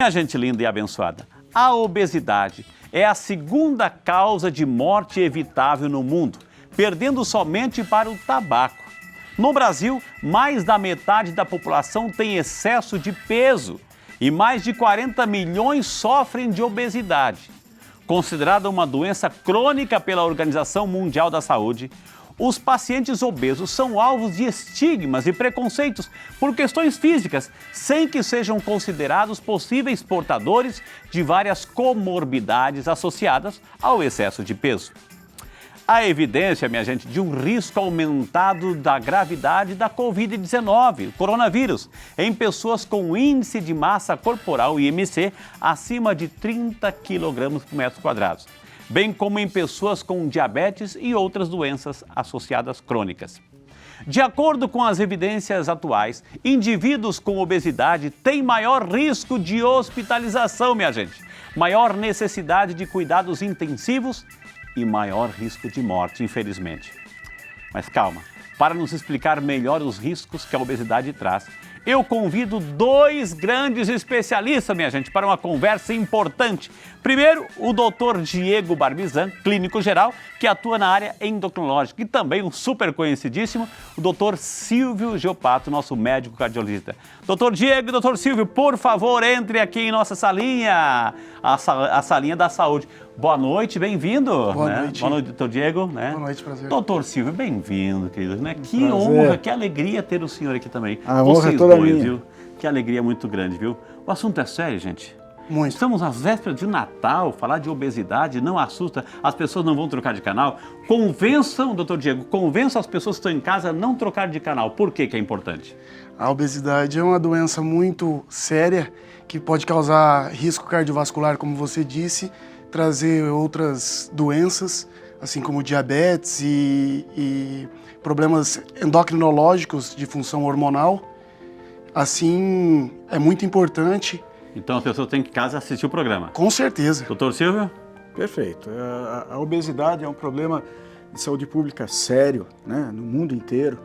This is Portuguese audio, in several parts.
Minha gente linda e abençoada, a obesidade é a segunda causa de morte evitável no mundo, perdendo somente para o tabaco. No Brasil, mais da metade da população tem excesso de peso e mais de 40 milhões sofrem de obesidade. Considerada uma doença crônica pela Organização Mundial da Saúde, os pacientes obesos são alvos de estigmas e preconceitos por questões físicas, sem que sejam considerados possíveis portadores de várias comorbidades associadas ao excesso de peso. Há evidência, minha gente, de um risco aumentado da gravidade da Covid-19, o coronavírus, em pessoas com índice de massa corporal, IMC, acima de 30 kg por metro quadrado, bem como em pessoas com diabetes e outras doenças associadas crônicas. De acordo com as evidências atuais, indivíduos com obesidade têm maior risco de hospitalização, minha gente, maior necessidade de cuidados intensivos e maior risco de morte, infelizmente. Mas calma, para nos explicar melhor os riscos que a obesidade traz, eu convido dois grandes especialistas, minha gente, para uma conversa importante. Primeiro, o Dr. Diego Barbizan, clínico geral, que atua na área endocrinológica, e também um super conhecidíssimo, o Dr. Silvio Geopato, nosso médico cardiologista. Dr. Diego e Dr. Silvio, por favor, entre aqui em nossa salinha, a salinha da saúde. Boa noite, bem-vindo. Boa noite. Boa noite, doutor Diego. Boa noite, prazer. Doutor Silvio, bem-vindo, querido. Né? Que prazer. honra, que alegria ter o senhor aqui também. A honra é toda minha. Viu? Que alegria muito grande, viu? O assunto é sério, gente. Muito. Estamos às vésperas de Natal, falar de obesidade não assusta, as pessoas não vão trocar de canal. Convençam, doutor Diego, convençam as pessoas que estão em casa a não trocar de canal. Por que é importante? A obesidade é uma doença muito séria que pode causar risco cardiovascular, como você disse, trazer outras doenças, assim como diabetes e problemas endocrinológicos de função hormonal. Assim, é muito importante. Então as pessoas têm que em casa assistir o programa. Com certeza. Doutor Silvio? Perfeito. A obesidade é um problema de saúde pública sério, né, no mundo inteiro.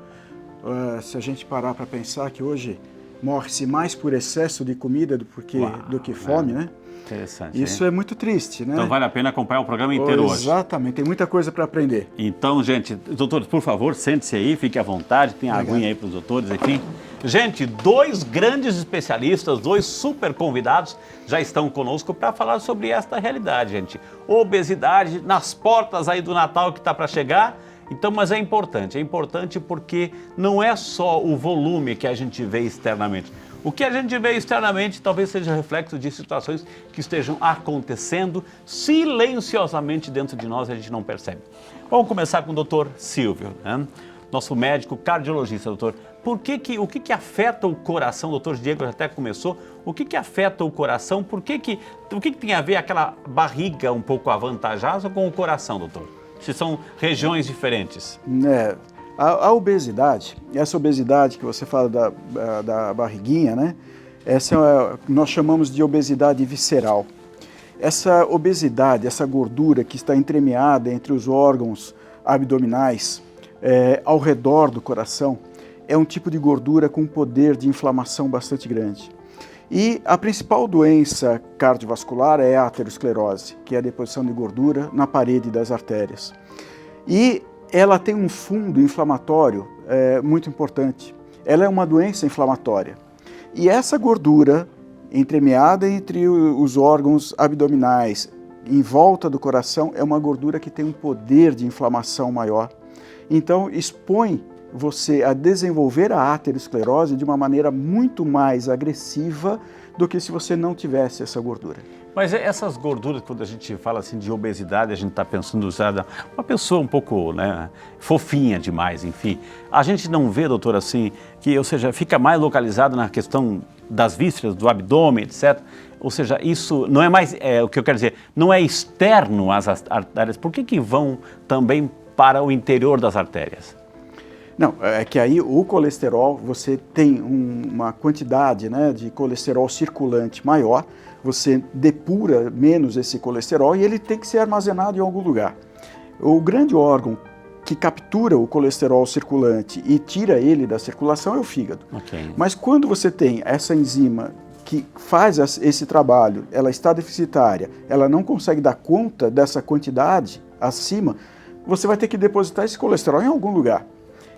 Se a gente parar para pensar que hoje morre-se mais por excesso de comida do que fome, né? Interessante. Isso é muito triste, né? Então vale a pena acompanhar o programa inteiro hoje. Exatamente, tem muita coisa para aprender. Então, gente, doutores, por favor, sente-se aí, fique à vontade, tem aguinha aí para os doutores, enfim. Gente, dois grandes especialistas, dois super convidados já estão conosco para falar sobre esta realidade, gente. Obesidade nas portas aí do Natal que está para chegar. Então, mas é importante porque não é só o volume que a gente vê externamente. O que a gente vê externamente talvez seja reflexo de situações que estejam acontecendo silenciosamente dentro de nós e a gente não percebe. Vamos começar com o doutor Silvio, né? Nosso médico cardiologista, doutor. O que afeta o coração? O doutor Diego já até começou. O que afeta o coração? O que tem a ver aquela barriga um pouco avantajosa com o coração, doutor? Se são regiões diferentes. A obesidade, essa obesidade que você fala da barriguinha, né? Essa nós chamamos de obesidade visceral. Essa obesidade, essa gordura que está entremeada entre os órgãos abdominais, ao redor do coração, é um tipo de gordura com poder de inflamação bastante grande. E a principal doença cardiovascular é a aterosclerose, que é a deposição de gordura na parede das artérias. E ela tem um fundo inflamatório muito importante. Ela é uma doença inflamatória. E essa gordura entremeada entre os órgãos abdominais, em volta do coração, é uma gordura que tem um poder de inflamação maior. Então, expõe você a desenvolver a aterosclerose de uma maneira muito mais agressiva do que se você não tivesse essa gordura. Mas essas gorduras, quando a gente fala assim de obesidade, a gente está pensando usar uma pessoa um pouco, né, fofinha demais, enfim. A gente não vê, doutor, assim, que, ou seja, fica mais localizado na questão das vísceras, do abdômen, etc. Ou seja, isso não é mais, o que eu quero dizer, não é externo às artérias. Por que vão também para o interior das artérias? Não, é que aí o colesterol, você tem uma quantidade, né, de colesterol circulante maior, você depura menos esse colesterol e ele tem que ser armazenado em algum lugar. O grande órgão que captura o colesterol circulante e tira ele da circulação é o fígado. Okay. Mas quando você tem essa enzima que faz esse trabalho, ela está deficitária, ela não consegue dar conta dessa quantidade acima, você vai ter que depositar esse colesterol em algum lugar.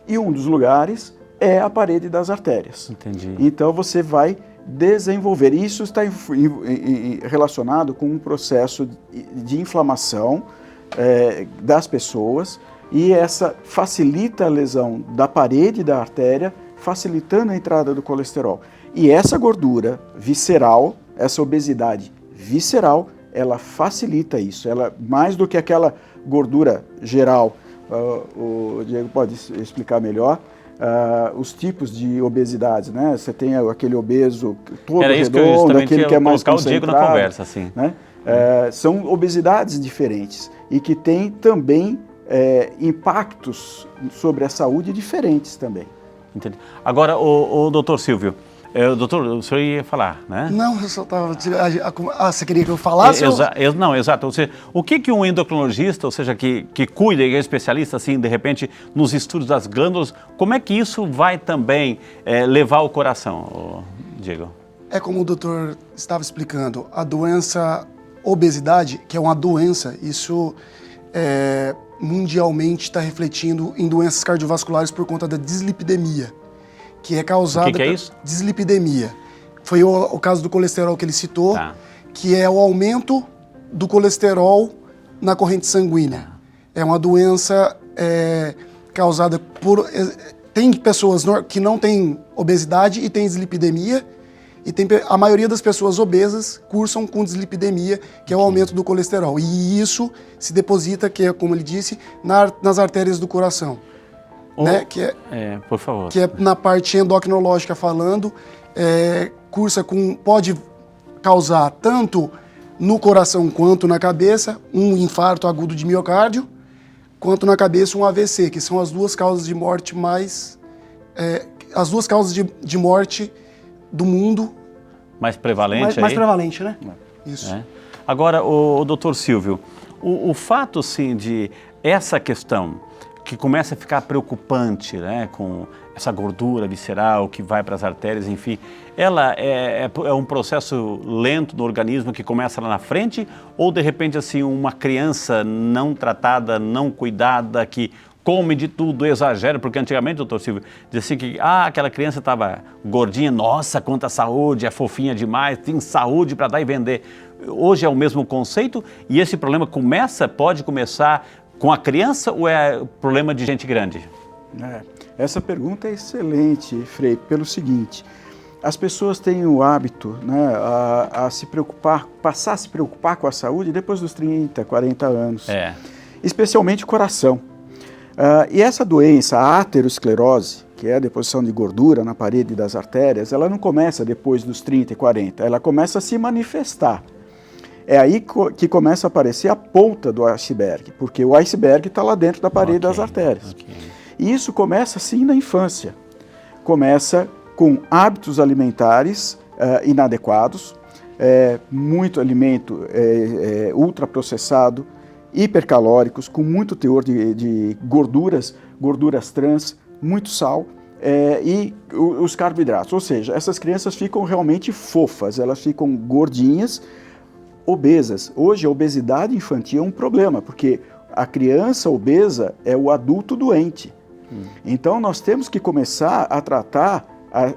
E um dos lugares é a parede das artérias. Entendi. Então você vai desenvolver. Isso está relacionado com um processo de inflamação das pessoas, e essa facilita a lesão da parede da artéria, facilitando a entrada do colesterol. E essa gordura visceral, essa obesidade visceral, ela facilita isso. Ela, mais do que aquela gordura geral, o Diego pode explicar melhor, os tipos de obesidades, né? Você tem aquele obeso todo redondo, aquele que é mais concentrado. O Diego na conversa, assim. Né? São obesidades diferentes e que têm também impactos sobre a saúde diferentes também. Entendi. Agora, o doutor Silvio, doutor, o senhor ia falar, né? Não, eu só estava... você queria que eu falasse? Não, exato. O que um endocrinologista, ou seja, que cuida, que é especialista, assim, de repente, nos estudos das glândulas, como é que isso vai também levar ao coração, Diego? É como o doutor estava explicando, a doença obesidade, que é uma doença, isso mundialmente está refletindo em doenças cardiovasculares por conta da dislipidemia, que é causada... O que é isso? Dislipidemia. Foi o caso do colesterol que ele citou, tá, que é o aumento do colesterol na corrente sanguínea. É uma doença causada por... Tem pessoas que não têm obesidade e têm dislipidemia, e a maioria das pessoas obesas cursam com dislipidemia, que é o aumento do colesterol. E isso se deposita, que é, como ele disse, nas artérias do coração. Né? Por favor. Que é na parte endocrinológica falando, pode causar tanto no coração quanto na cabeça um infarto agudo de miocárdio, quanto na cabeça um AVC, que são as duas causas de morte as duas causas de morte do mundo. Mais prevalente mais prevalente, né? Isso. Agora, o doutor Silvio, o fato, sim, de essa questão que começa a ficar preocupante, né, com essa gordura visceral que vai para as artérias, enfim, ela é um processo lento no organismo que começa lá na frente, ou de repente, assim, uma criança não tratada, não cuidada, que come de tudo, exagera, porque antigamente, doutor Silvio, dizia assim que aquela criança estava gordinha, nossa, quanta saúde, é fofinha demais, tem saúde para dar e vender. Hoje é o mesmo conceito e esse problema pode começar com a criança ou é problema de gente grande? Essa pergunta é excelente, Frei, pelo seguinte: as pessoas têm o hábito, né, a se preocupar, passar a se preocupar com a saúde depois dos 30, 40 anos, especialmente o coração. E essa doença, a aterosclerose, que é a deposição de gordura na parede das artérias, ela não começa depois dos 30 e 40, ela começa a se manifestar. É aí que começa a aparecer a ponta do iceberg, porque o iceberg está lá dentro da parede das artérias. E isso começa sim na infância. Começa com hábitos alimentares inadequados, muito alimento ultraprocessado, hipercalóricos, com muito teor de gorduras trans, muito sal e os carboidratos. Ou seja, essas crianças ficam realmente fofas, elas ficam gordinhas, obesas. Hoje a obesidade infantil é um problema, porque a criança obesa é o adulto doente. Então nós temos que começar a tratar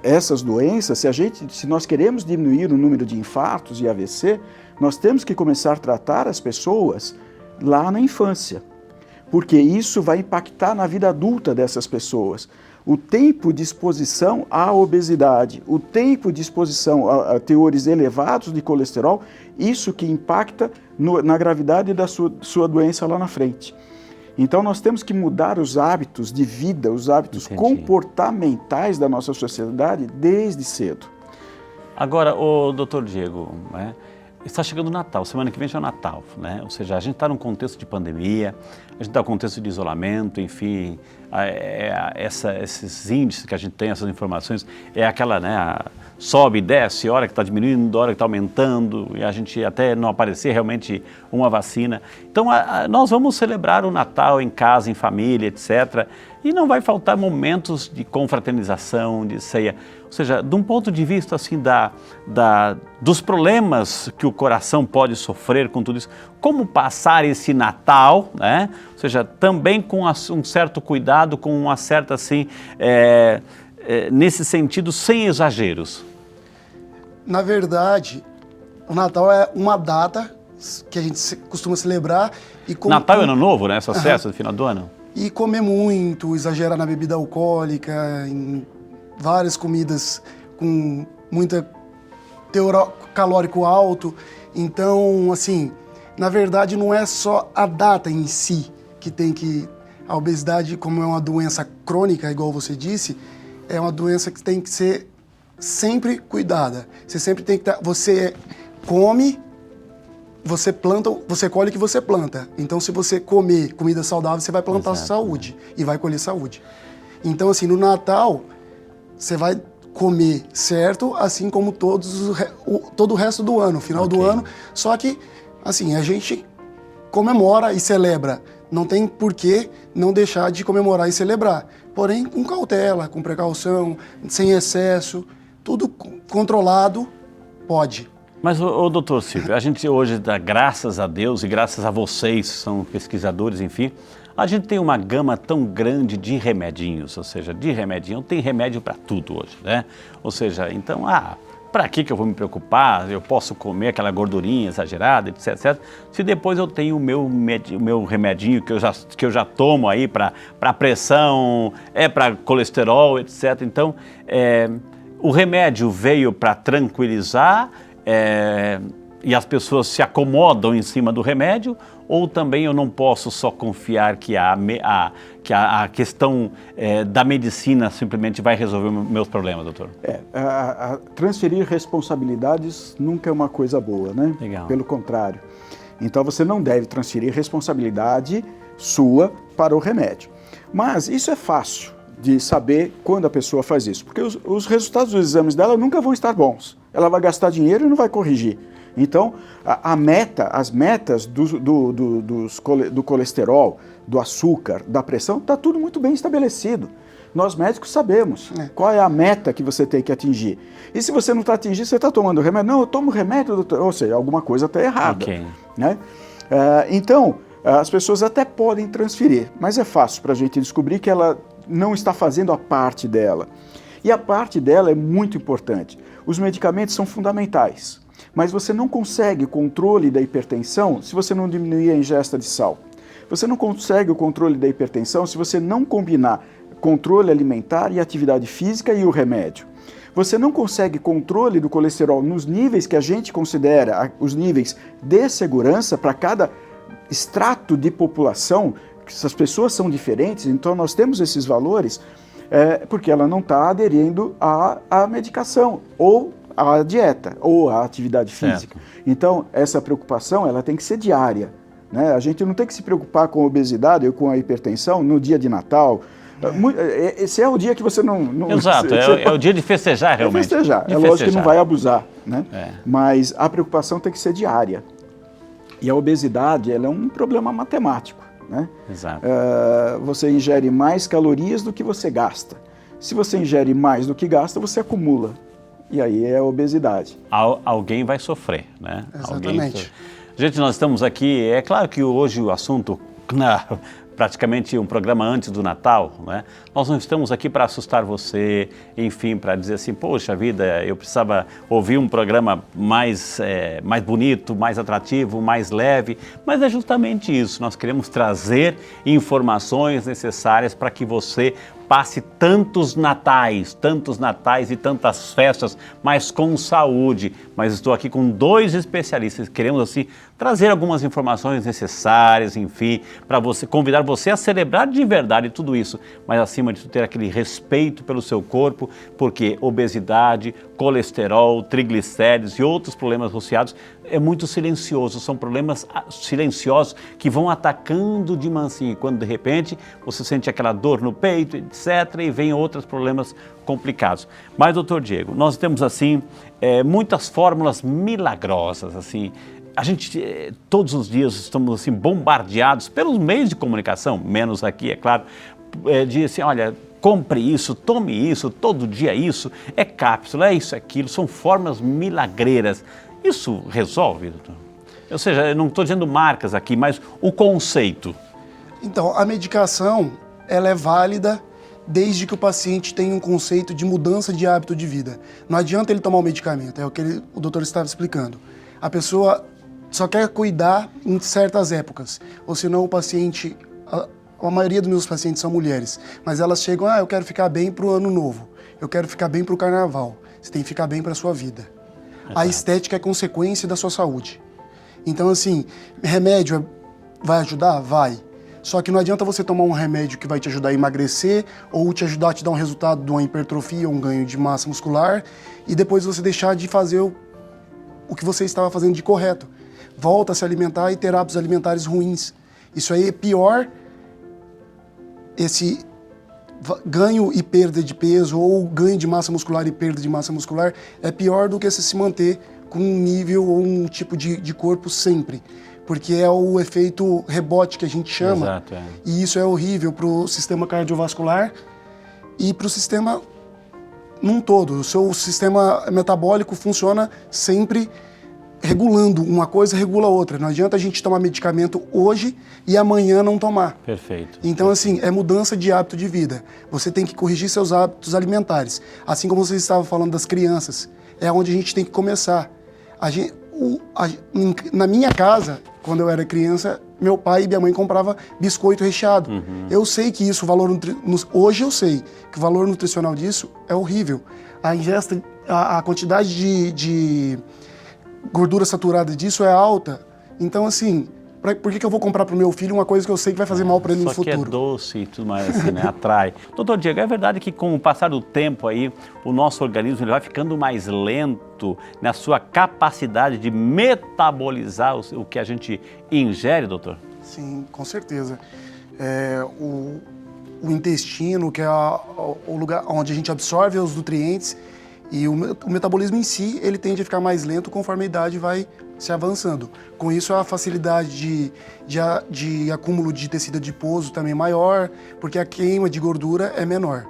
essas doenças. Se nós queremos diminuir o número de infartos e AVC, nós temos que começar a tratar as pessoas lá na infância, porque isso vai impactar na vida adulta dessas pessoas. O tempo de exposição à obesidade, o tempo de exposição a teores elevados de colesterol, isso que impacta na gravidade da sua doença lá na frente. Então nós temos que mudar os hábitos de vida, os hábitos comportamentais da nossa sociedade desde cedo. Agora, o doutor Diego, está chegando o Natal, semana que vem já é o Natal, né? Ou seja, a gente está num contexto de pandemia, a gente está num contexto de isolamento, enfim, esses índices que a gente tem, essas informações, é aquela, né, sobe, desce, hora que está diminuindo, hora que está aumentando, e a gente até não aparecer realmente uma vacina. Então, nós vamos celebrar o Natal em casa, em família, etc. E não vai faltar momentos de confraternização, de ceia. Ou seja, de um ponto de vista assim, dos problemas que o coração pode sofrer com tudo isso, como passar esse Natal, né? Ou seja, também com um certo cuidado, com uma certa assim, nesse sentido, sem exageros. Na verdade, o Natal é uma data que a gente costuma celebrar. Natal e Ano Novo, né? Essas festas do final do ano. E comer muito, exagerar na bebida alcoólica, em várias comidas com muita teor calórico alto. Então, assim, na verdade não é só a data em si que tem que... A obesidade, como é uma doença crônica, igual você disse, é uma doença que tem que ser sempre cuidada. Você sempre tem que estar... Você come... Você planta, você colhe o que você planta. Então, se você comer comida saudável, você vai plantar saúde e vai colher saúde. Então, assim, no Natal, você vai comer certo, assim como todo o resto do ano, final do ano. Só que, assim, a gente comemora e celebra. Não tem por que não deixar de comemorar e celebrar. Porém, com cautela, com precaução, sem excesso, tudo controlado, pode. Mas, doutor Silvio, a gente hoje dá graças a Deus e graças a vocês, são pesquisadores, enfim, a gente tem uma gama tão grande de remedinhos, ou seja, de remedinho, tem remédio para tudo hoje, né? Ou seja, então, para que eu vou me preocupar? Eu posso comer aquela gordurinha exagerada, etc, etc. Se depois eu tenho o meu remedinho que eu já tomo aí para pressão, para colesterol, etc. Então, o remédio veio para tranquilizar, e as pessoas se acomodam em cima do remédio, ou também eu não posso só confiar que a questão da medicina simplesmente vai resolver meus problemas, doutor? Transferir responsabilidades nunca é uma coisa boa, né? Legal. Pelo contrário. Então você não deve transferir responsabilidade sua para o remédio. Mas isso é fácil de saber quando a pessoa faz isso, porque os resultados dos exames dela nunca vão estar bons. Ela vai gastar dinheiro e não vai corrigir. Então, as metas do colesterol, do açúcar, da pressão, está tudo muito bem estabelecido. Nós médicos sabemos qual é a meta que você tem que atingir. E se você não está atingindo, você está tomando remédio? Não, eu tomo remédio, doutor. Ou seja, alguma coisa está errada. Okay. Né? Então, as pessoas até podem transferir, mas é fácil para a gente descobrir que ela não está fazendo a parte dela. E a parte dela é muito importante. Os medicamentos são fundamentais, mas você não consegue controle da hipertensão se você não diminuir a ingesta de sal. Você não consegue o controle da hipertensão se você não combinar controle alimentar e atividade física e o remédio. Você não consegue controle do colesterol nos níveis que a gente considera os níveis de segurança para cada extrato de população. Essas pessoas são diferentes, então nós temos esses valores porque ela não está aderindo à medicação, ou à dieta, ou à atividade física. Então, essa preocupação ela tem que ser diária. Né? A gente não tem que se preocupar com a obesidade ou com a hipertensão no dia de Natal. Esse é o dia que você não Exato, é o dia de festejar realmente. É festejar, lógico que não vai abusar, né? Mas a preocupação tem que ser diária. E a obesidade ela é um problema matemático. Né? Exato. Você ingere mais calorias do que você gasta. Se você ingere mais do que gasta, você acumula. E aí é a obesidade. Alguém vai sofrer, né? Exatamente. Gente, nós estamos aqui, é claro que hoje o assunto, praticamente um programa antes do Natal, né? Nós não estamos aqui para assustar você, enfim, para dizer assim, poxa vida, eu precisava ouvir um programa mais bonito, mais atrativo, mais leve, mas é justamente isso, nós queremos trazer informações necessárias para que você passe tantos natais e tantas festas, mas com saúde. Mas estou aqui com 2 especialistas, queremos assim trazer algumas informações necessárias, enfim, para você, convidar você a celebrar de verdade tudo isso, mas acima de tudo ter aquele respeito pelo seu corpo, porque obesidade, colesterol, triglicéridos e outros problemas associados é muito silencioso, são problemas silenciosos que vão atacando de mansinho, quando de repente você sente aquela dor no peito, etc, e vem outros problemas complicados. Mas, doutor Diego, nós temos assim muitas fórmulas milagrosas, assim. A gente, todos os dias, estamos assim bombardeados pelos meios de comunicação, menos aqui, é claro, de assim, olha, compre isso, tome isso, todo dia isso, é cápsula, é isso, é aquilo, são fórmulas milagreiras. Isso resolve, doutor? Ou seja, eu não estou dizendo marcas aqui, mas o conceito. Então, a medicação, ela é válida desde que o paciente tenha um conceito de mudança de hábito de vida. Não adianta ele tomar o medicamento, é o que o doutor estava explicando. A pessoa só quer cuidar em certas épocas, ou senão o paciente, a maioria dos meus pacientes são mulheres, mas elas chegam, eu quero ficar bem para o ano novo, eu quero ficar bem para o carnaval. Você tem que ficar bem para a sua vida. A estética é consequência da sua saúde. Então, assim, remédio vai ajudar? Vai. Só que não adianta você tomar um remédio que vai te ajudar a emagrecer ou te ajudar a te dar um resultado de uma hipertrofia ou um ganho de massa muscular e depois você deixar de fazer o que você estava fazendo de correto. Volta a se alimentar e ter hábitos alimentares ruins. Isso aí é pior, esse ganho e perda de peso ou ganho de massa muscular e perda de massa muscular é pior do que se manter com um nível ou um tipo de corpo sempre. Porque é o efeito rebote que a gente chama. Exato, E isso é horrível para o sistema cardiovascular e para o sistema num todo. O seu sistema metabólico funciona sempre regulando. Uma coisa regula a outra. Não adianta a gente tomar medicamento hoje e amanhã não tomar. Perfeito. Então, assim, é mudança de hábito de vida. Você tem que corrigir seus hábitos alimentares. Assim como vocês estavam falando das crianças. É onde a gente tem que começar. Na minha casa, quando eu era criança, meu pai e minha mãe compravam biscoito recheado. Eu sei que isso, hoje eu sei que o valor nutricional disso é horrível. A ingesta, a quantidade de gordura saturada disso é alta. Então, assim, por que eu vou comprar para o meu filho uma coisa que eu sei que vai fazer mal para ele no futuro? Só que é doce e tudo mais assim, né? Atrai. Doutor Diego, é verdade que com o passar do tempo aí, o nosso organismo ele vai ficando mais lento na sua capacidade de metabolizar o que a gente ingere, doutor? Sim, com certeza. O intestino, que é o lugar onde a gente absorve os nutrientes, e o metabolismo em si, ele tende a ficar mais lento conforme a idade vai se avançando. Com isso, a facilidade de acúmulo de tecido adiposo também é maior, porque a queima de gordura é menor.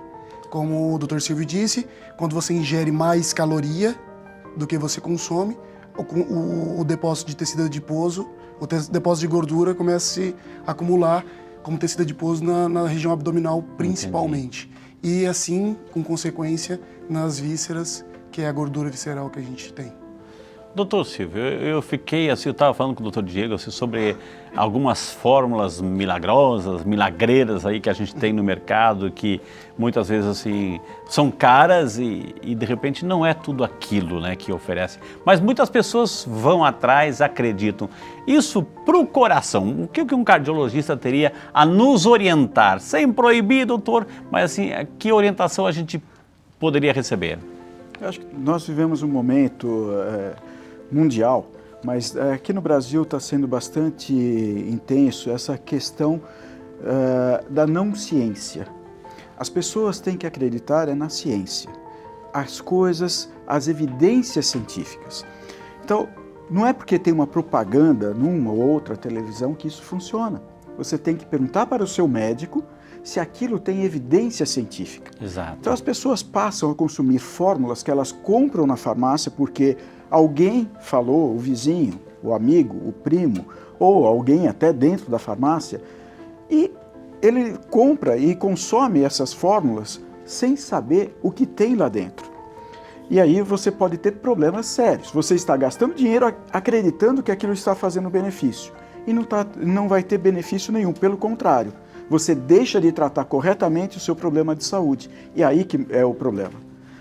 Como o Dr. Silvio disse, quando você ingere mais caloria do que você consome, o depósito de tecido adiposo, o depósito de gordura começa a se acumular como tecido adiposo na região abdominal principalmente. Entendi. E assim, com consequência, nas vísceras, que é a gordura visceral que a gente tem. Doutor Silvio, eu fiquei assim, eu estava falando com o doutor Diego assim, sobre algumas fórmulas milagrosas, milagreiras aí que a gente tem no mercado, que muitas vezes assim, são caras e de repente não é tudo aquilo, né, que oferece. Mas muitas pessoas vão atrás, acreditam. Isso para o coração, o que um cardiologista teria a nos orientar? Sem proibir, doutor, mas assim, que orientação a gente poderia receber? Eu acho que nós vivemos um momento mundial, mas aqui no Brasil está sendo bastante intenso essa questão da não ciência. As pessoas têm que acreditar na ciência, as coisas, as evidências científicas. Então, não é porque tem uma propaganda numa ou outra televisão que isso funciona. Você tem que perguntar para o seu médico se aquilo tem evidência científica. Exato. Então as pessoas passam a consumir fórmulas que elas compram na farmácia porque alguém falou, o vizinho, o amigo, o primo, ou alguém até dentro da farmácia, e ele compra e consome essas fórmulas sem saber o que tem lá dentro. E aí você pode ter problemas sérios. Você está gastando dinheiro acreditando que aquilo está fazendo benefício. E não vai ter benefício nenhum, pelo contrário. você deixa de tratar corretamente o seu problema de saúde. E aí que é o problema.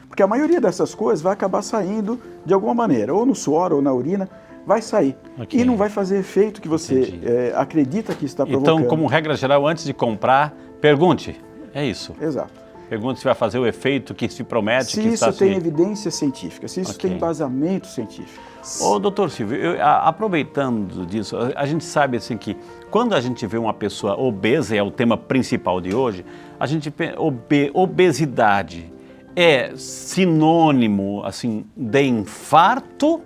Porque a maioria dessas coisas vai acabar saindo de alguma maneira, ou no suor ou na urina, vai sair. Ok. E não vai fazer efeito que você acredita que está provocando. Então, como regra geral, antes de comprar, pergunte. É isso. Exato. Pergunte se vai fazer o efeito que se promete. Se que isso está tem evidência científica, se isso Ok. tem embasamento científico. Ô, doutor Silvio, aproveitando disso, a gente sabe assim que quando a gente vê uma pessoa obesa, é o tema principal de hoje, a gente obesidade é sinônimo assim de infarto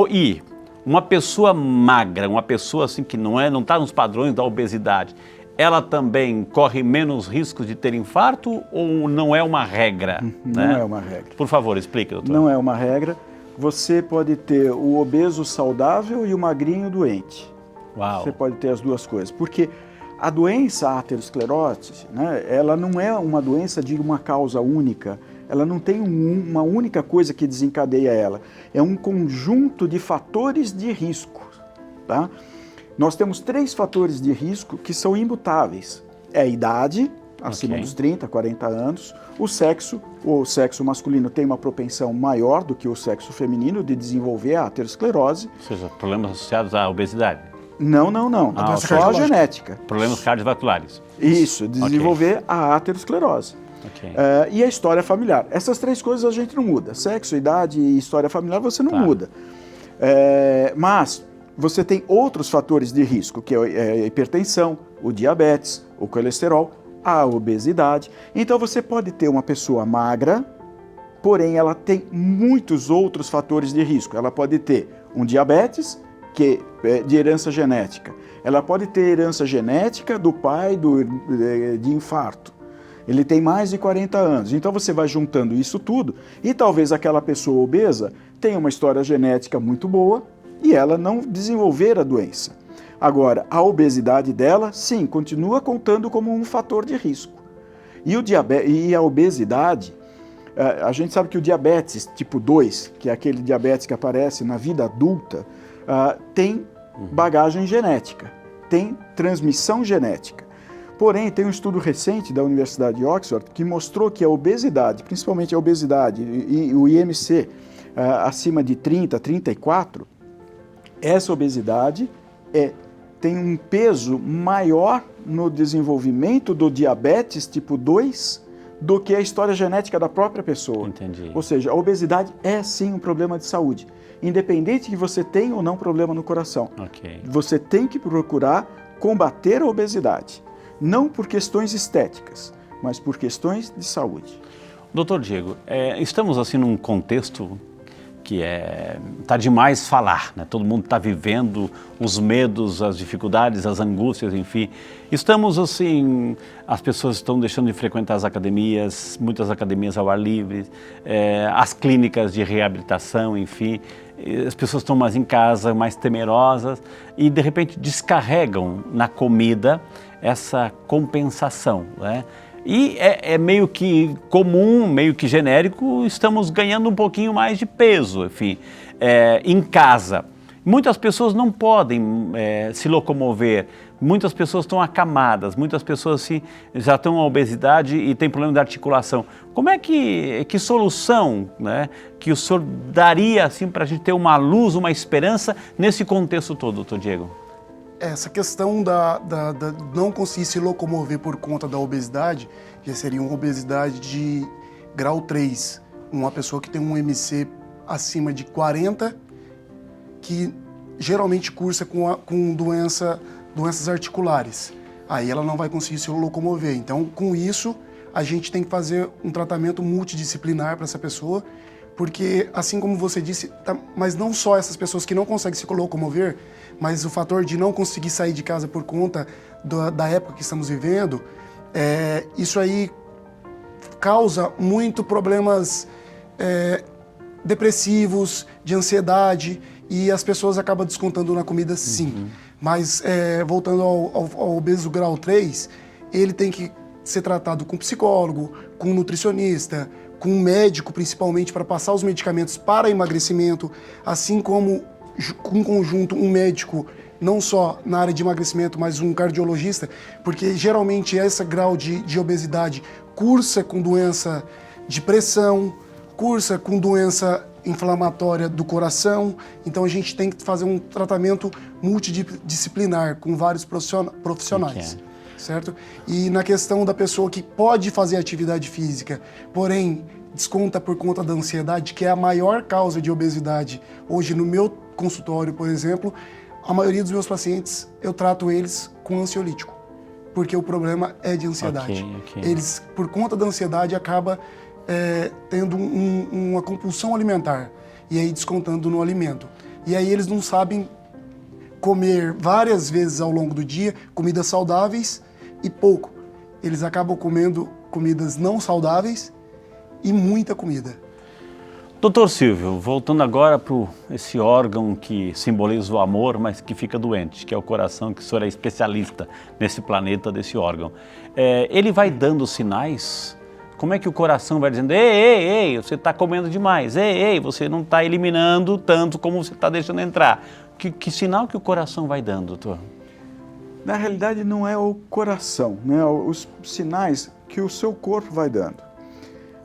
e uma pessoa magra, uma pessoa assim que não está nos padrões da obesidade, ela também corre menos riscos de ter infarto ou não é uma regra? Não né? é uma regra. Por favor, explique, doutor. Não é uma regra. Você pode ter o obeso saudável e o magrinho doente. Uau. Você pode ter as duas coisas. Porque a doença aterosclerose, né, ela não é uma doença de uma causa única. Ela não tem uma única coisa que desencadeia ela. É um conjunto de fatores de risco. Tá? Nós temos 3 fatores de risco que são imutáveis. É a idade, acima dos 30, 40 anos. O sexo masculino tem uma propensão maior do que o sexo feminino de desenvolver a aterosclerose. Ou seja, problemas associados à obesidade. Não. Ah, Só a genética. Problemas cardiovasculares. Isso, desenvolver a aterosclerose. Ok. E a história familiar. Essas 3 coisas a gente não muda. Sexo, idade e história familiar você não muda. Mas você tem outros fatores de risco, que é a hipertensão, o diabetes, o colesterol, a obesidade. Então você pode ter uma pessoa magra, porém ela tem muitos outros fatores de risco. Ela pode ter um diabetes, que é de herança genética. Ela pode ter herança genética do pai de infarto. Ele tem mais de 40 anos. Então você vai juntando isso tudo e talvez aquela pessoa obesa tenha uma história genética muito boa e ela não desenvolver a doença. Agora, a obesidade dela, sim, continua contando como um fator de risco. E a obesidade, a gente sabe que o diabetes tipo 2, que é aquele diabetes que aparece na vida adulta, tem bagagem genética, tem transmissão genética. Porém, tem um estudo recente da Universidade de Oxford que mostrou que a obesidade, principalmente a obesidade e o IMC acima de 30, 34, essa obesidade tem um peso maior no desenvolvimento do diabetes tipo 2 do que a história genética da própria pessoa. Entendi. Ou seja, a obesidade é sim um problema de saúde, independente de você tenha ou não problema no coração. Ok. Você tem que procurar combater a obesidade, não por questões estéticas, mas por questões de saúde. Doutor Diego, estamos assim num contexto que tá demais falar, né? Todo mundo está vivendo os medos, as dificuldades, as angústias, enfim. Estamos assim, as pessoas estão deixando de frequentar as academias, muitas academias ao ar livre, as clínicas de reabilitação, enfim. As pessoas estão mais em casa, mais temerosas e de repente descarregam na comida essa compensação, né? E é meio que comum, meio que genérico, estamos ganhando um pouquinho mais de peso, enfim, em casa. Muitas pessoas não podem se locomover, muitas pessoas estão acamadas, muitas pessoas já estão com obesidade e têm problema de articulação. Como que solução, né, que o senhor daria assim, para a gente ter uma luz, uma esperança nesse contexto todo, doutor Diego? Essa questão da não conseguir se locomover por conta da obesidade, já seria uma obesidade de grau 3. Uma pessoa que tem um MC acima de 40, que geralmente cursa com doenças articulares. Aí ela não vai conseguir se locomover. Então, com isso, a gente tem que fazer um tratamento multidisciplinar para essa pessoa, porque, assim como você disse, mas não só essas pessoas que não conseguem se locomover, mas o fator de não conseguir sair de casa por conta da época que estamos vivendo, isso aí causa muito problemas depressivos, de ansiedade, e as pessoas acabam descontando na comida, sim. Uhum. Mas, voltando ao obeso grau 3, ele tem que ser tratado com psicólogo, com nutricionista, com médico, principalmente, para passar os medicamentos para emagrecimento, assim como, em conjunto, um médico não só na área de emagrecimento, mas um cardiologista, porque geralmente esse grau de obesidade cursa com doença de pressão, cursa com doença inflamatória do coração, então a gente tem que fazer um tratamento multidisciplinar com vários profissionais, certo? E na questão da pessoa que pode fazer atividade física, porém desconta por conta da ansiedade, que é a maior causa de obesidade. Hoje no meu consultório, por exemplo, a maioria dos meus pacientes eu trato eles com ansiolítico, porque o problema é de ansiedade. Eles, por conta da ansiedade, acaba tendo uma compulsão alimentar, e aí descontando no alimento. E aí eles não sabem comer várias vezes ao longo do dia comidas saudáveis e pouco. Eles acabam comendo comidas não saudáveis e muita comida. Doutor Silvio, voltando agora para esse órgão que simboliza o amor, mas que fica doente, que é o coração, que o senhor é especialista nesse planeta desse órgão. Ele vai dando sinais? Como é que o coração vai dizendo, ei, você está comendo demais, ei, você não está eliminando tanto como você está deixando entrar? Que sinal que o coração vai dando, doutor? Na realidade não é o coração, né? Os sinais que o seu corpo vai dando.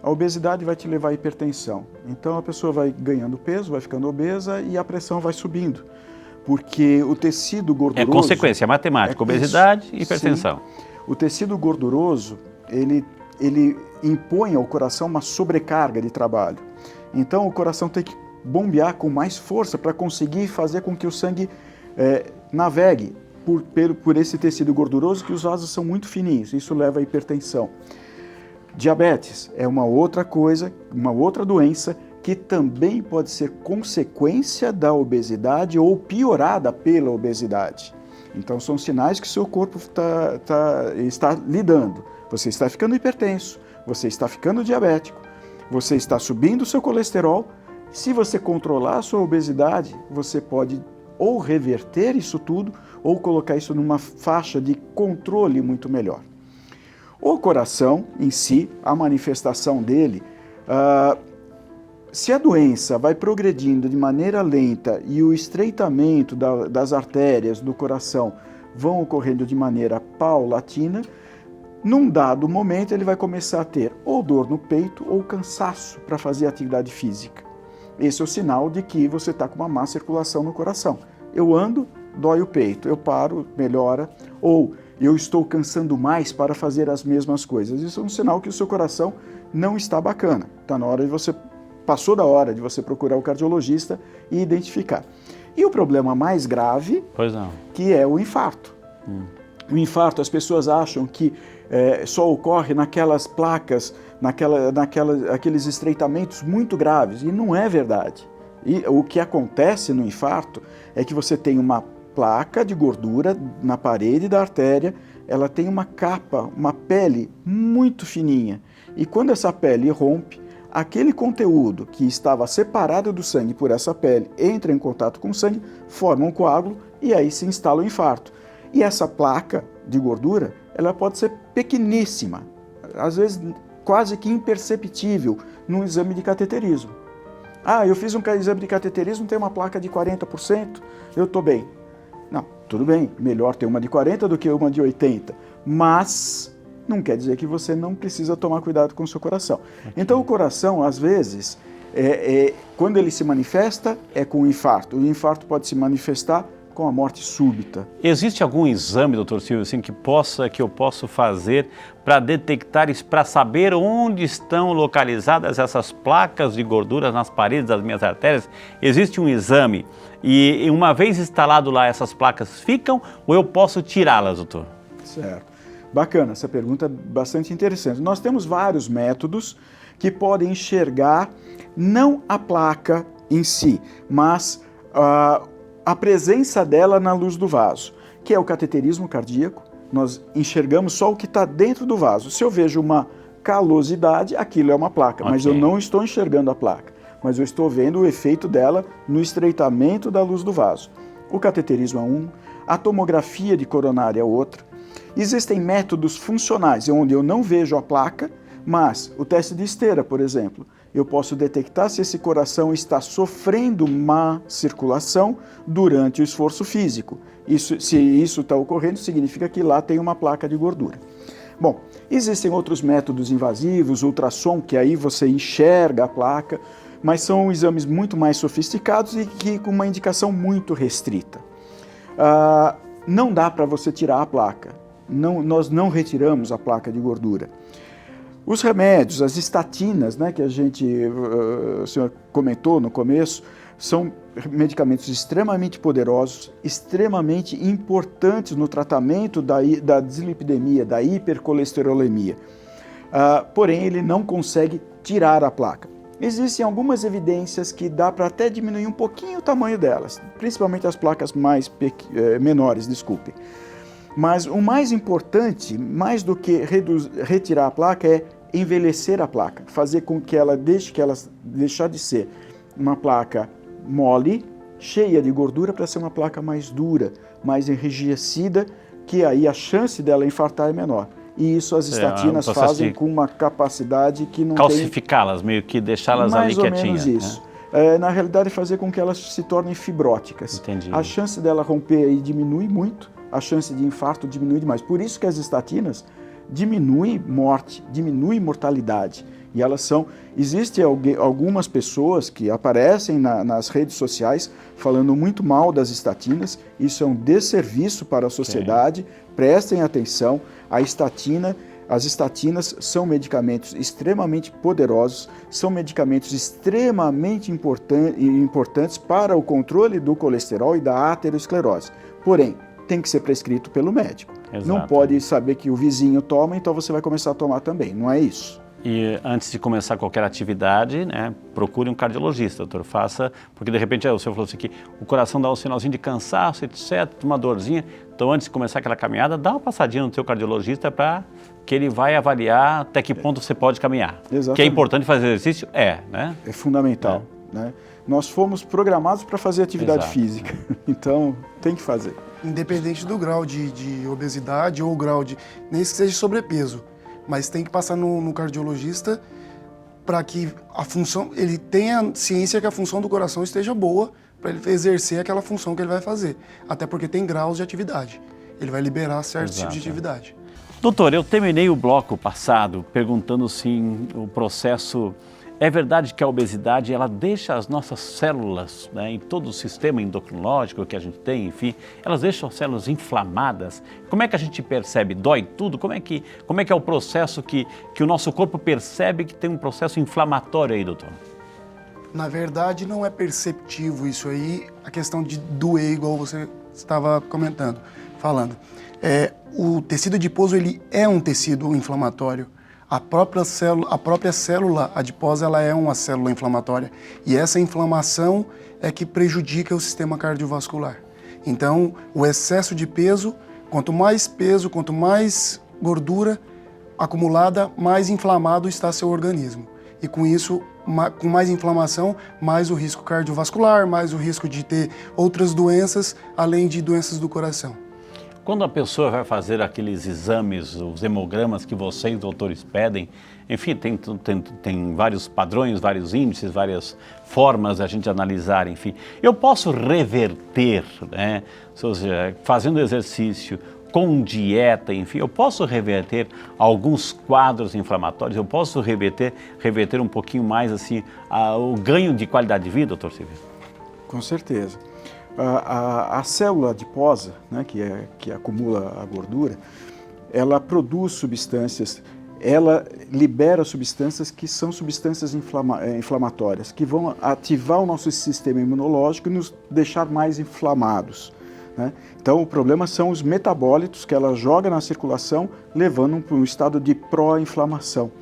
A obesidade vai te levar à hipertensão, então a pessoa vai ganhando peso, vai ficando obesa e a pressão vai subindo, porque o tecido gorduroso... É consequência, é matemática, obesidade e hipertensão. Sim. O tecido gorduroso, ele impõe ao coração uma sobrecarga de trabalho. Então o coração tem que bombear com mais força para conseguir fazer com que o sangue navegue por esse tecido gorduroso, que os vasos são muito fininhos. Isso leva à hipertensão. Diabetes é uma outra coisa, uma outra doença que também pode ser consequência da obesidade ou piorada pela obesidade. Então são sinais que o seu corpo está lidando. Você está ficando hipertenso, você está ficando diabético, você está subindo o seu colesterol. Se você controlar a sua obesidade, você pode ou reverter isso tudo ou colocar isso numa faixa de controle muito melhor. O coração em si, a manifestação dele, se a doença vai progredindo de maneira lenta e o estreitamento das artérias do coração vão ocorrendo de maneira paulatina, num dado momento ele vai começar a ter ou dor no peito ou cansaço para fazer atividade física. Esse é o sinal de que você está com uma má circulação no coração. Eu ando, dói o peito, eu paro, melhora, ou eu estou cansando mais para fazer as mesmas coisas. Isso é um sinal que o seu coração não está bacana. Está na hora de você, passou da hora de você procurar o cardiologista e identificar. E o problema mais grave, que é o infarto. O infarto, as pessoas acham que só ocorre naquelas placas, aqueles estreitamentos muito graves, e não é verdade. E o que acontece no infarto é que você tem uma placa de gordura na parede da artéria, ela tem uma capa, uma pele muito fininha, e quando essa pele rompe, aquele conteúdo que estava separado do sangue por essa pele entra em contato com o sangue, forma um coágulo e aí se instala o infarto. E essa placa de gordura, ela pode ser pequeníssima, às vezes quase que imperceptível num exame de cateterismo. Eu fiz um exame de cateterismo, tem uma placa de 40%, eu estou bem. Não, tudo bem, melhor ter uma de 40 do que uma de 80, mas não quer dizer que você não precisa tomar cuidado com o seu coração. Então o coração, às vezes, quando ele se manifesta, é com o infarto. O infarto pode se manifestar com a morte súbita. Existe algum exame, doutor Silvio, assim, que eu posso fazer para detectar, para saber onde estão localizadas essas placas de gordura nas paredes das minhas artérias? Existe um exame e uma vez instalado lá, essas placas ficam ou eu posso tirá-las, doutor? Certo. Bacana, essa pergunta é bastante interessante. Nós temos vários métodos que podem enxergar não a placa em si, mas a presença dela na luz do vaso, que é o cateterismo cardíaco. Nós enxergamos só o que está dentro do vaso. Se eu vejo uma calosidade, aquilo é uma placa, mas eu não estou enxergando a placa, mas eu estou vendo o efeito dela no estreitamento da luz do vaso. O cateterismo é um, a tomografia de coronária é outra. Existem métodos funcionais, onde eu não vejo a placa, mas o teste de esteira, por exemplo, eu posso detectar se esse coração está sofrendo má circulação durante o esforço físico. Se isso está ocorrendo, significa que lá tem uma placa de gordura. Bom, existem outros métodos invasivos, ultrassom, que aí você enxerga a placa, mas são exames muito mais sofisticados e que com uma indicação muito restrita. Não dá para você tirar a placa, nós não retiramos a placa de gordura. Os remédios, as estatinas, né, que o senhor comentou no começo, são medicamentos extremamente poderosos, extremamente importantes no tratamento da dislipidemia, da hipercolesterolemia. Porém, ele não consegue tirar a placa. Existem algumas evidências que dá para até diminuir um pouquinho o tamanho delas, principalmente as placas menores, desculpe. Mas o mais importante, mais do que retirar a placa, é envelhecer a placa, fazer com que ela deixar de ser uma placa mole, cheia de gordura, para ser uma placa mais dura, mais enrijecida, que aí a chance dela infartar é menor. E isso as estatinas fazem com uma capacidade que não calcificá-las, meio que deixá-las ali quietinhas. Mais ou menos isso. Né? Na realidade, fazer com que elas se tornem fibróticas. Entendi. A chance dela romper aí diminui muito, a chance de infarto diminui demais. Por isso que as estatinas diminuem morte, diminuem mortalidade. E elas são... Existem algumas pessoas que aparecem nas redes sociais falando muito mal das estatinas. Isso é um desserviço para a sociedade. Prestem atenção. As estatinas são medicamentos extremamente poderosos, são medicamentos extremamente importantes para o controle do colesterol e da aterosclerose. Porém, tem que ser prescrito pelo médico. Exato. Não pode saber que o vizinho toma, então você vai começar a tomar também. Não é isso. E antes de começar qualquer atividade, né, procure um cardiologista, doutor, faça, porque de repente o senhor falou assim que o coração dá um sinalzinho de cansaço, etc., uma dorzinha. Então antes de começar aquela caminhada, dá uma passadinha no seu cardiologista para que ele vai avaliar até que ponto você pode caminhar. Exatamente. Que é importante fazer exercício? Né? É fundamental. Né? Nós fomos programados para fazer atividade física, então tem que fazer. Independente do grau de obesidade ou grau de... nem que seja sobrepeso, mas tem que passar no cardiologista para que a função... ele tenha ciência que a função do coração esteja boa para ele exercer aquela função que ele vai fazer. Até porque tem graus de atividade. Ele vai liberar certos tipos de atividade. Doutor, eu terminei o bloco passado perguntando se o processo... É verdade que a obesidade, ela deixa as nossas células, né, em todo o sistema endocrinológico que a gente tem, enfim, elas deixam as células inflamadas. Como é que a gente percebe? Dói tudo? Como é que é o processo que o nosso corpo percebe que tem um processo inflamatório aí, doutor? Na verdade, não é perceptivo isso aí, a questão de doer, igual você estava falando. O tecido adiposo, ele é um tecido inflamatório. A própria célula adiposa, ela é uma célula inflamatória. E essa inflamação é que prejudica o sistema cardiovascular. Então, o excesso de peso, quanto mais gordura acumulada, mais inflamado está seu organismo. E com isso, com mais inflamação, mais o risco cardiovascular, mais o risco de ter outras doenças, além de doenças do coração. Quando a pessoa vai fazer aqueles exames, os hemogramas que vocês, doutores, pedem, enfim, tem vários padrões, vários índices, várias formas a gente analisar, enfim. Eu posso reverter, né, ou seja, fazendo exercício, com dieta, enfim, eu posso reverter alguns quadros inflamatórios, eu posso reverter um pouquinho mais, assim, o ganho de qualidade de vida, doutor Silvio? Com certeza. A célula adiposa, né, que acumula a gordura, ela produz substâncias, ela libera substâncias que são substâncias inflamatórias, que vão ativar o nosso sistema imunológico e nos deixar mais inflamados. Né? Então, o problema são os metabólitos que ela joga na circulação, levando para um estado de pró-inflamação.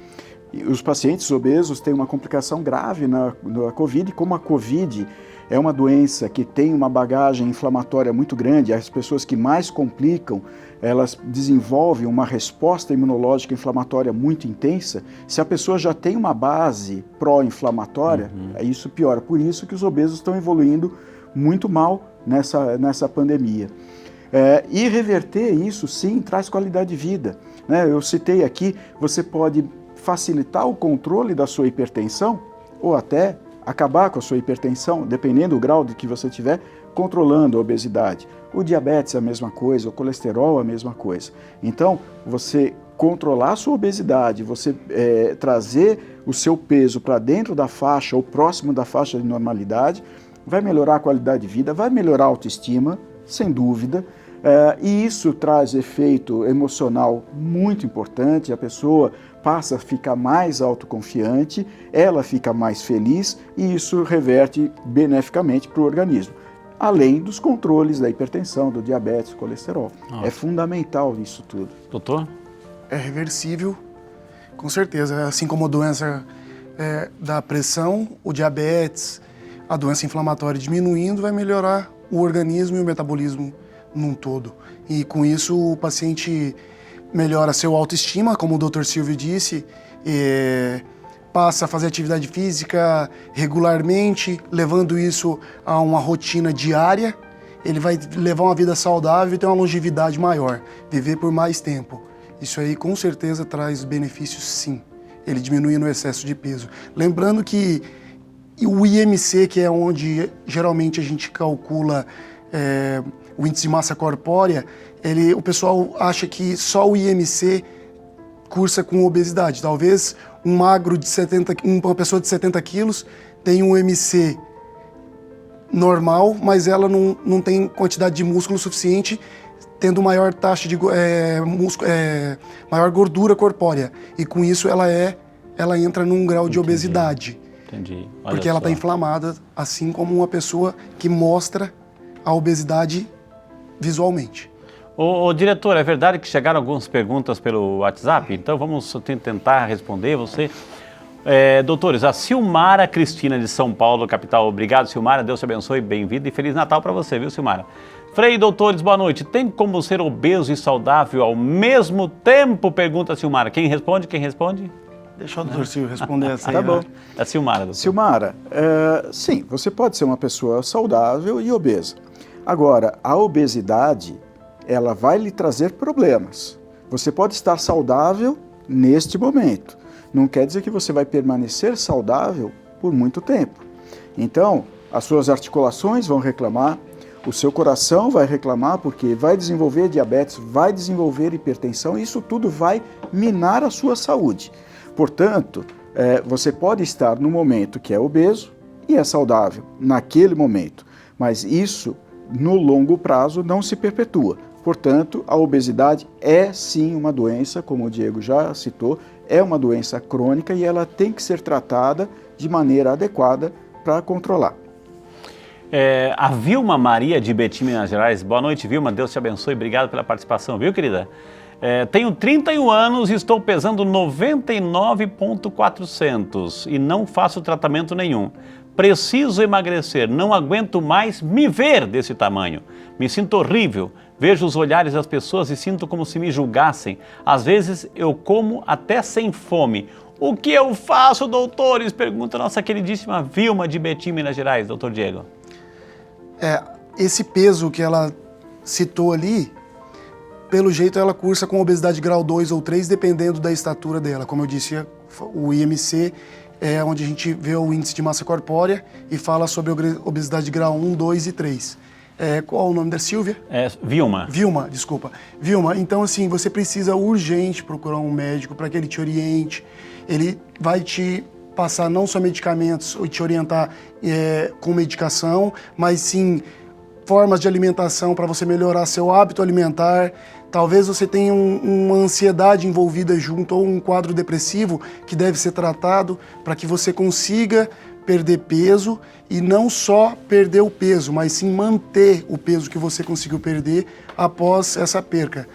E os pacientes obesos têm uma complicação grave na COVID, como a COVID é uma doença que tem uma bagagem inflamatória muito grande, as pessoas que mais complicam, elas desenvolvem uma resposta imunológica inflamatória muito intensa. Se a pessoa já tem uma base pró-inflamatória, isso piora. Por isso que os obesos estão evoluindo muito mal nessa pandemia. E reverter isso, sim, traz qualidade de vida. Né? Eu citei aqui, você pode facilitar o controle da sua hipertensão ou até acabar com a sua hipertensão, dependendo do grau de que você tiver, controlando a obesidade. O diabetes é a mesma coisa, o colesterol é a mesma coisa. Então, você controlar a sua obesidade, você trazer o seu peso para dentro da faixa ou próximo da faixa de normalidade, vai melhorar a qualidade de vida, vai melhorar a autoestima, sem dúvida, e isso traz efeito emocional muito importante, a pessoa passa a ficar mais autoconfiante, ela fica mais feliz e isso reverte beneficamente para o organismo. Além dos controles da hipertensão, do diabetes, do colesterol. É fundamental isso tudo. Doutor? É reversível, com certeza. Assim como a doença da pressão, o diabetes, a doença inflamatória diminuindo, vai melhorar o organismo e o metabolismo num todo. E com isso o paciente melhora seu autoestima, como o Dr. Silvio disse, passa a fazer atividade física regularmente, levando isso a uma rotina diária. Ele vai levar uma vida saudável e ter uma longevidade maior, viver por mais tempo. Isso aí com certeza traz benefícios, sim. Ele diminuindo o excesso de peso. Lembrando que o IMC, que é onde geralmente a gente calcula o índice de massa corpórea, o pessoal acha que só o IMC cursa com obesidade. Talvez um magro de 70, uma pessoa de 70 quilos tem um IMC normal, mas ela não tem quantidade de músculo suficiente, tendo maior taxa de maior gordura corpórea. E com isso ela entra num grau de obesidade. Entendi. Porque ela está inflamada, assim como uma pessoa que mostra a obesidade visualmente. Ô, diretor, é verdade que chegaram algumas perguntas pelo WhatsApp? Então vamos tentar responder você. Doutores, a Silmara Cristina de São Paulo, capital. Obrigado, Silmara. Deus te abençoe. Bem-vindo e Feliz Natal para você, viu, Silmara? Frei, doutores, boa noite. Tem como ser obeso e saudável ao mesmo tempo? Pergunta a Silmara. Quem responde? Deixa o doutor Silvio responder essa aí. Tá bom. A Silmara, doutor. Silmara, sim, você pode ser uma pessoa saudável e obesa. Agora, a obesidade, ela vai lhe trazer problemas. Você pode estar saudável neste momento. Não quer dizer que você vai permanecer saudável por muito tempo. Então, as suas articulações vão reclamar, o seu coração vai reclamar porque vai desenvolver diabetes, vai desenvolver hipertensão, e isso tudo vai minar a sua saúde. Portanto, você pode estar no momento que é obeso e é saudável, naquele momento, mas isso, no longo prazo, não se perpetua. Portanto, a obesidade é sim uma doença, como o Diego já citou, é uma doença crônica e ela tem que ser tratada de maneira adequada para controlar. A Vilma Maria de Betim, Minas Gerais. Boa noite, Vilma. Deus te abençoe. Obrigado pela participação, viu, querida? Tenho 31 anos e estou pesando 99,400 e não faço tratamento nenhum. Preciso emagrecer, não aguento mais me ver desse tamanho. Me sinto horrível, vejo os olhares das pessoas e sinto como se me julgassem. Às vezes eu como até sem fome. O que eu faço, doutores? Pergunta a nossa queridíssima Vilma de Betim, Minas Gerais. Doutor Diego. Esse peso que ela citou ali, pelo jeito ela cursa com obesidade grau 2 ou 3, dependendo da estatura dela. Como eu disse, o IMC é onde a gente vê o índice de massa corpórea e fala sobre obesidade grau 1, 2 e 3. Qual o nome da Silvia? Vilma. Vilma, desculpa. Vilma, então assim, você precisa urgente procurar um médico para que ele te oriente. Ele vai te passar não só medicamentos e te orientar com medicação, mas sim formas de alimentação para você melhorar seu hábito alimentar. Talvez você tenha uma ansiedade envolvida junto ou um quadro depressivo que deve ser tratado para que você consiga perder peso e não só perder o peso, mas sim manter o peso que você conseguiu perder após essa perca.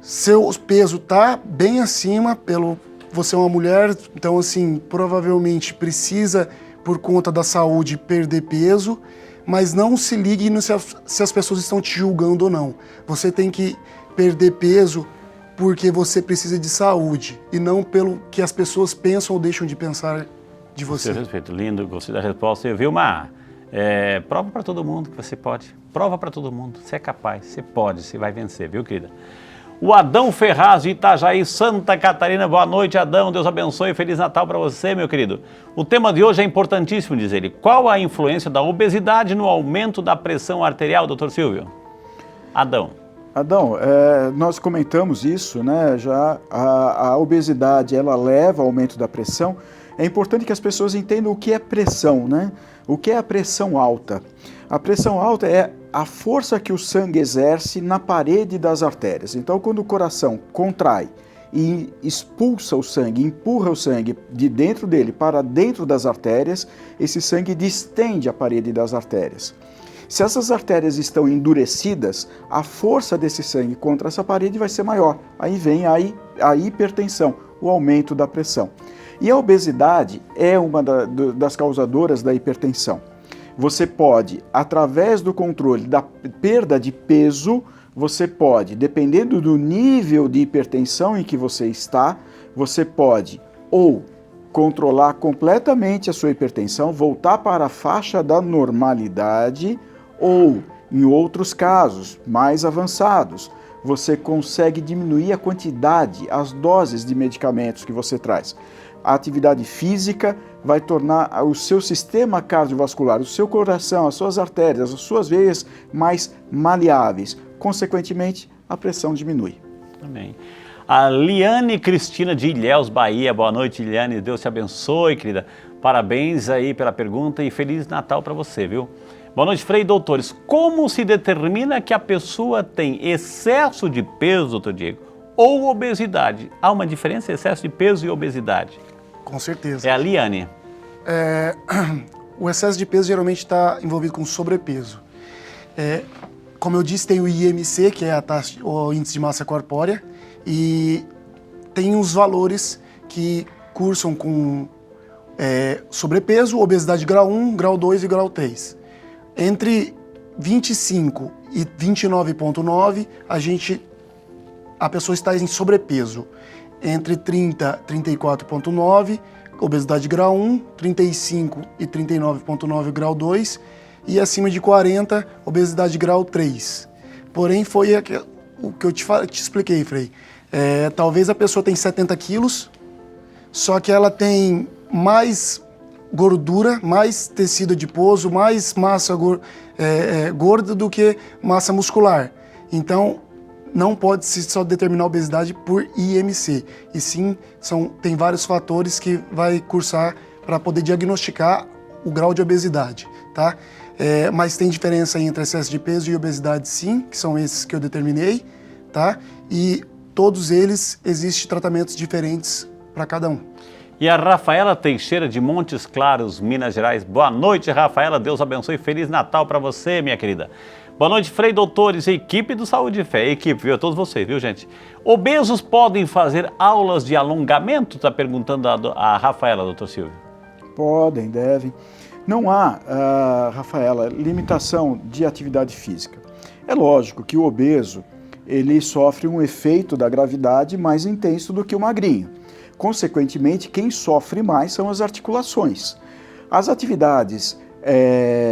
Seu peso está bem acima, você é uma mulher, então assim, provavelmente precisa, por conta da saúde, perder peso, mas não se ligue se as pessoas estão te julgando ou não. Você tem que perder peso porque você precisa de saúde e não pelo que as pessoas pensam ou deixam de pensar de você. Respeito, lindo, gostei da resposta. Vilma, prova para todo mundo que você pode. Prova para todo mundo, você é capaz, você pode, você vai vencer, viu, querida? O Adão Ferraz, de Itajaí, Santa Catarina. Boa noite, Adão. Deus abençoe e Feliz Natal para você, meu querido. O tema de hoje é importantíssimo, diz ele. Qual a influência da obesidade no aumento da pressão arterial, doutor Silvio? Adão, nós comentamos isso, né? Já a obesidade, ela leva ao aumento da pressão. É importante que as pessoas entendam o que é pressão, né? O que é a pressão alta? A pressão alta é a força que o sangue exerce na parede das artérias. Então, quando o coração contrai e expulsa o sangue, empurra o sangue de dentro dele para dentro das artérias, esse sangue distende a parede das artérias. Se essas artérias estão endurecidas, a força desse sangue contra essa parede vai ser maior. Aí vem a hipertensão, o aumento da pressão. E a obesidade é uma das causadoras da hipertensão. Você pode, através do controle da perda de peso, você pode, dependendo do nível de hipertensão em que você está, você pode ou controlar completamente a sua hipertensão, voltar para a faixa da normalidade, ou, em outros casos mais avançados, você consegue diminuir a quantidade, as doses de medicamentos que você traz. A atividade física vai tornar o seu sistema cardiovascular, o seu coração, as suas artérias, as suas veias mais maleáveis. Consequentemente, a pressão diminui. Amém. A Liane Cristina de Ilhéus, Bahia. Boa noite, Liane. Deus te abençoe, querida. Parabéns aí pela pergunta e Feliz Natal para você, viu? Boa noite, Frei e doutores. Como se determina que a pessoa tem excesso de peso, doutor Diego, ou obesidade? Há uma diferença, excesso de peso e obesidade? Com certeza. É a Liane. O excesso de peso geralmente está envolvido com sobrepeso. Como eu disse, tem o IMC, que é o índice de massa corpórea, e tem os valores que cursam com sobrepeso, obesidade grau 1, grau 2 e grau 3. Entre 25 e 29,9, a pessoa está em sobrepeso. Entre 30 e 34,9, obesidade grau 1, 35 e 39,9, grau 2, e acima de 40, obesidade grau 3. Porém, foi o que eu te expliquei, Frei. Talvez a pessoa tenha 70 quilos, só que ela tem mais gordura, mais tecido adiposo, mais massa gorda do que massa muscular. Então, não pode se só determinar a obesidade por IMC, e sim tem vários fatores que vai cursar para poder diagnosticar o grau de obesidade, tá? Mas tem diferença entre excesso de peso e obesidade, sim, que são esses que eu determinei, tá? E todos eles existem tratamentos diferentes para cada um. E a Rafaela Teixeira de Montes Claros, Minas Gerais. Boa noite, Rafaela. Deus abençoe. Feliz Natal para você, minha querida. Boa noite, Frei, doutores, equipe do Saúde e Fé. Equipe, viu? A todos vocês, viu, gente? Obesos podem fazer aulas de alongamento? Está perguntando a Rafaela, doutor Silvio. Podem, devem. Não há, Rafaela, limitação de atividade física. É lógico que o obeso, ele sofre um efeito da gravidade mais intenso do que o magrinho. Consequentemente, quem sofre mais são as articulações. As atividades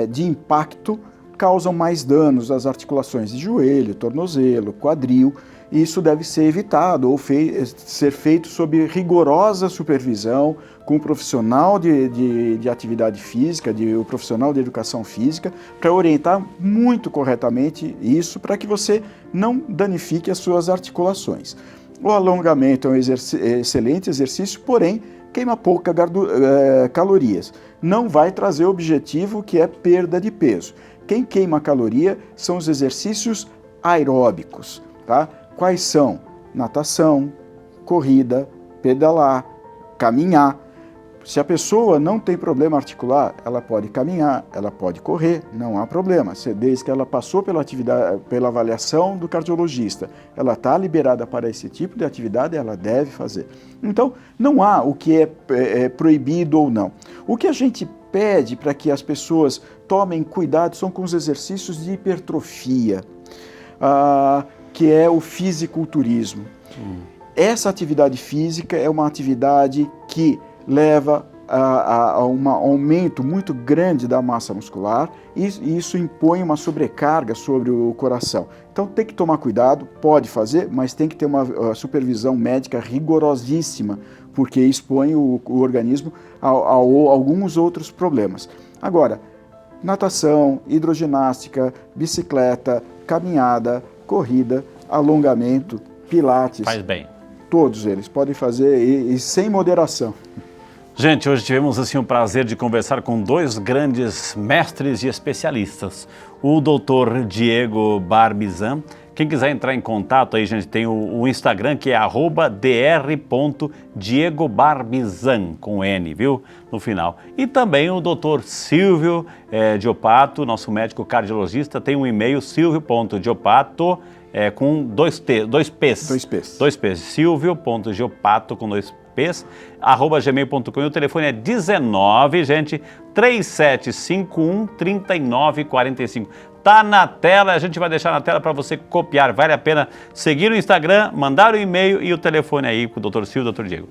de impacto causam mais danos às articulações de joelho, tornozelo, quadril, e isso deve ser evitado ou ser feito sob rigorosa supervisão com um profissional de atividade física, o profissional de educação física, para orientar muito corretamente isso, para que você não danifique as suas articulações. O alongamento é um excelente exercício, porém queima pouca calorias. Não vai trazer o objetivo que é perda de peso. Quem queima caloria são os exercícios aeróbicos, tá? Quais são? Natação, corrida, pedalar, caminhar. Se a pessoa não tem problema articular, ela pode caminhar, ela pode correr, não há problema. Desde que ela passou pela avaliação do cardiologista, ela está liberada para esse tipo de atividade, ela deve fazer. Então, não há o que é proibido ou não. O que a gente pede para que as pessoas tomem cuidado são com os exercícios de hipertrofia, que é o fisiculturismo. Essa atividade física é uma atividade que leva a um aumento muito grande da massa muscular e isso impõe uma sobrecarga sobre o coração. Então tem que tomar cuidado, pode fazer, mas tem que ter uma supervisão médica rigorosíssima, porque expõe o organismo a alguns outros problemas. Agora, natação, hidroginástica, bicicleta, caminhada, corrida, alongamento, pilates. Faz bem. Todos eles podem fazer e sem moderação. Gente, hoje tivemos assim o prazer de conversar com dois grandes mestres e especialistas. O Dr. Diego Barbizan. Quem quiser entrar em contato aí, gente, tem o Instagram que é @dr.diegobarbizan, com N, viu? No final. E também o Dr. Silvio Giopato, nosso médico cardiologista, tem um e-mail silvio.giopato com dois P's. Silvio.giopato com 2 P's, @gmail.com, e o telefone é 19, gente, 3751-3945. Tá na tela, a gente vai deixar na tela para você copiar. Vale a pena seguir o Instagram, mandar o e-mail e o telefone aí com o Dr. Silvio e o Dr. Diego.